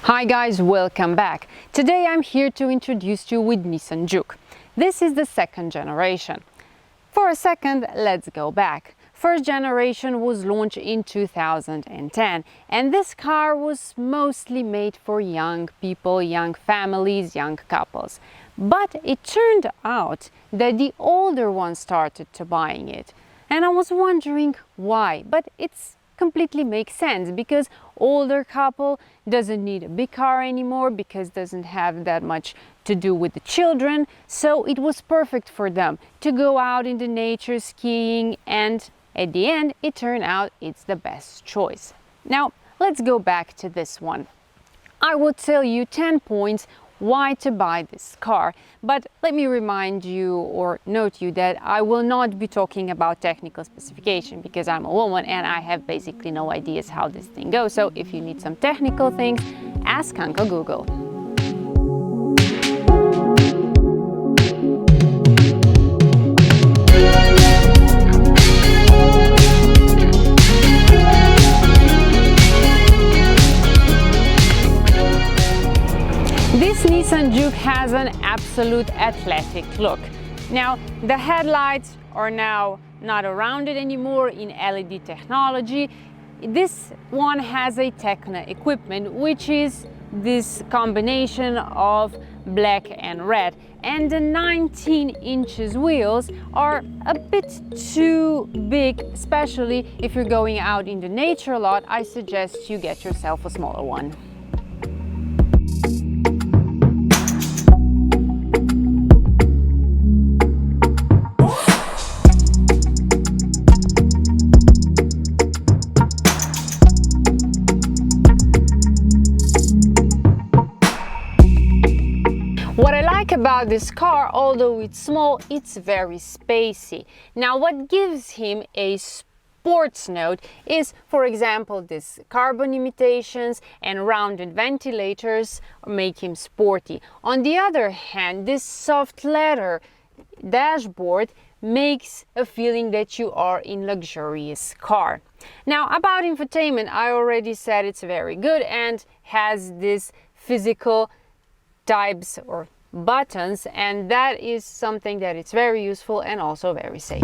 Hi guys, welcome back. Today I'm here to introduce you with Nissan Juke. This is the second generation. For a second, let's go back. First generation was launched in 2010 and this car was mostly made for young people, young families, young couples. But it turned out that the older ones started to buying it. And I was wondering why, but it's completely makes sense because older couple doesn't need a big car anymore because doesn't have that much to do with the children, so it was perfect for them to go out in the nature skiing, and at the end it turned out it's the best choice. Now let's go back to this one. I will tell you 10 points why to buy this car, but let me remind you or note you that I will not be talking about technical specification because I'm a woman and I have basically no ideas how this thing goes. So if you need some technical things, ask Uncle Google. This Nissan Juke has an absolute athletic look. Now, the headlights are now not around it anymore in LED technology. This one has a Tekna equipment, which is this combination of black and red. And the 19 inches wheels are a bit too big, especially if you're going out in the nature a lot. I suggest you get yourself a smaller one. What I like about this car, although it's small, it's very spacey. Now, what gives him a sports note is, for example, this carbon imitations and rounded ventilators make him sporty. On the other hand, this soft leather dashboard makes a feeling that you are in luxurious car. Now, about infotainment, I already said it's very good and has this physical types or buttons, and that is something that it's very useful and also very safe.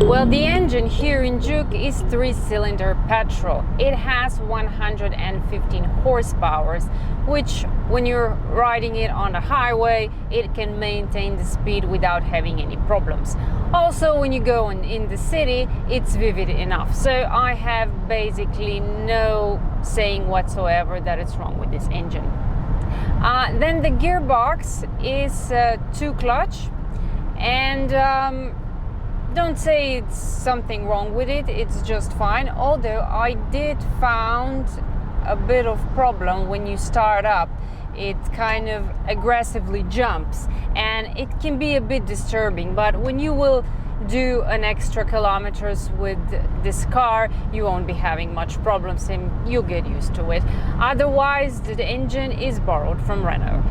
Well, the engine here in Juke is 3-cylinder petrol. It has 115 horsepower, which when you're riding it on the highway, it can maintain the speed without having any problems. Also, when you go in the city, it's vivid enough. So I have basically no saying whatsoever that it's wrong with this engine. Then the gearbox is 2-clutch, and don't say it's something wrong with it, it's just fine. Although I did found a bit of problem when you start up. It kind of aggressively jumps and it can be a bit disturbing, but when you will do an extra kilometers with this car, you won't be having much problems and you'll get used to it. Otherwise, the engine is borrowed from Renault.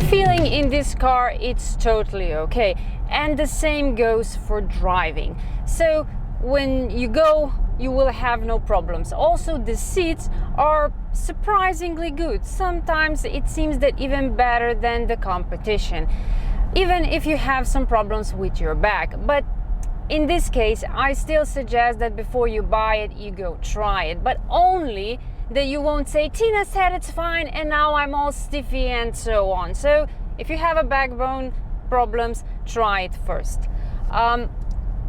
Feeling in this car, it's totally okay, and the same goes for driving. So when you go, you will have no problems. Also, the seats are surprisingly good. Sometimes it seems that even better than the competition, even if you have some problems with your back. But in this case, I still suggest that before you buy it, you go try it, but only that you won't say, Tina said it's fine and now I'm all stiffy and so on. So if you have a backbone problems, try it first.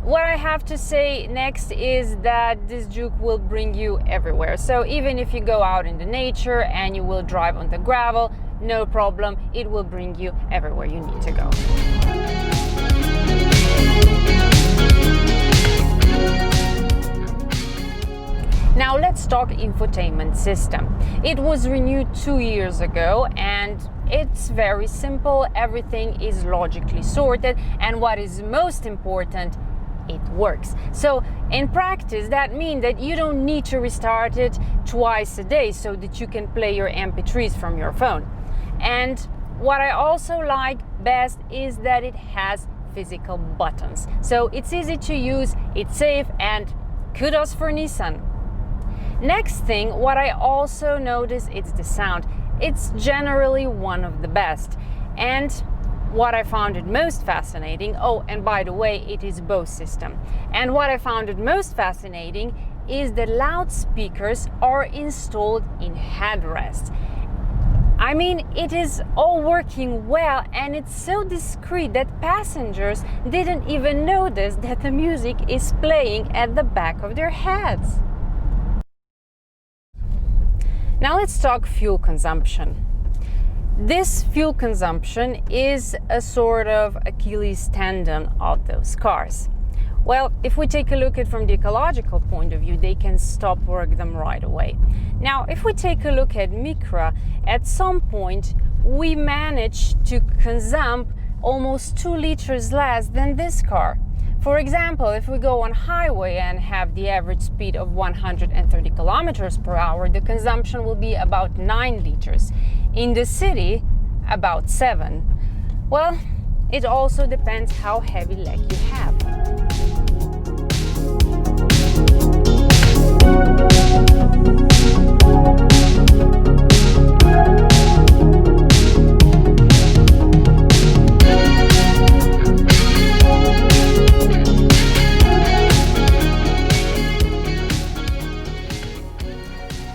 What I have to say next is that this Juke will bring you everywhere. So even if you go out in the nature and you will drive on the gravel, no problem, it will bring you everywhere you need to go. Now let's talk infotainment system. It was renewed 2 years ago and it's very simple. Everything is logically sorted, and what is most important, it works. So in practice, that means that you don't need to restart it twice a day so that you can play your MP3s from your phone. And what I also like best is that it has physical buttons. So it's easy to use, it's safe, and kudos for Nissan. Next thing, what I also notice is the sound. It's generally one of the best. And what I found it most fascinating, oh, and by the way, it is Bose system. And what I found it most fascinating is the loudspeakers are installed in headrests. I mean, it is all working well, and it's so discreet that passengers didn't even notice that the music is playing at the back of their heads. Now let's talk fuel consumption. This fuel consumption is a sort of Achilles tendon of those cars. Well, if we take a look at it from the ecological point of view, they can stop work them right away. Now, if we take a look at Micra, at some point we managed to consume almost 2 liters less than this car. For example, if we go on highway and have the average speed of 130 kilometers per hour, the consumption will be about 9 liters. In the city, about 7. Well, it also depends how heavy leg you have.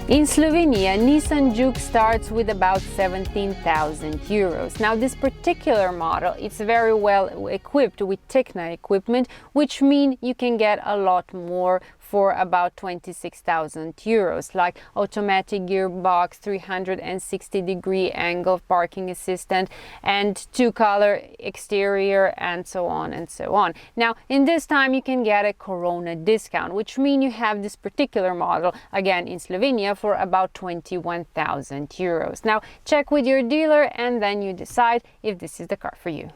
In Slovenia, Nissan Juke starts with about 17,000 euros. Now, this particular model, it's very well equipped with Tekna equipment, which means you can get a lot more for about 26,000 euros, like automatic gearbox, 360-degree angle parking assistant, and 2-color exterior, and so on and so on. Now, in this time, you can get a Corona discount, which means you have this particular model, again, in Slovenia, for about 21,000 euros. Now, check with your dealer, and then you decide if this is the car for you.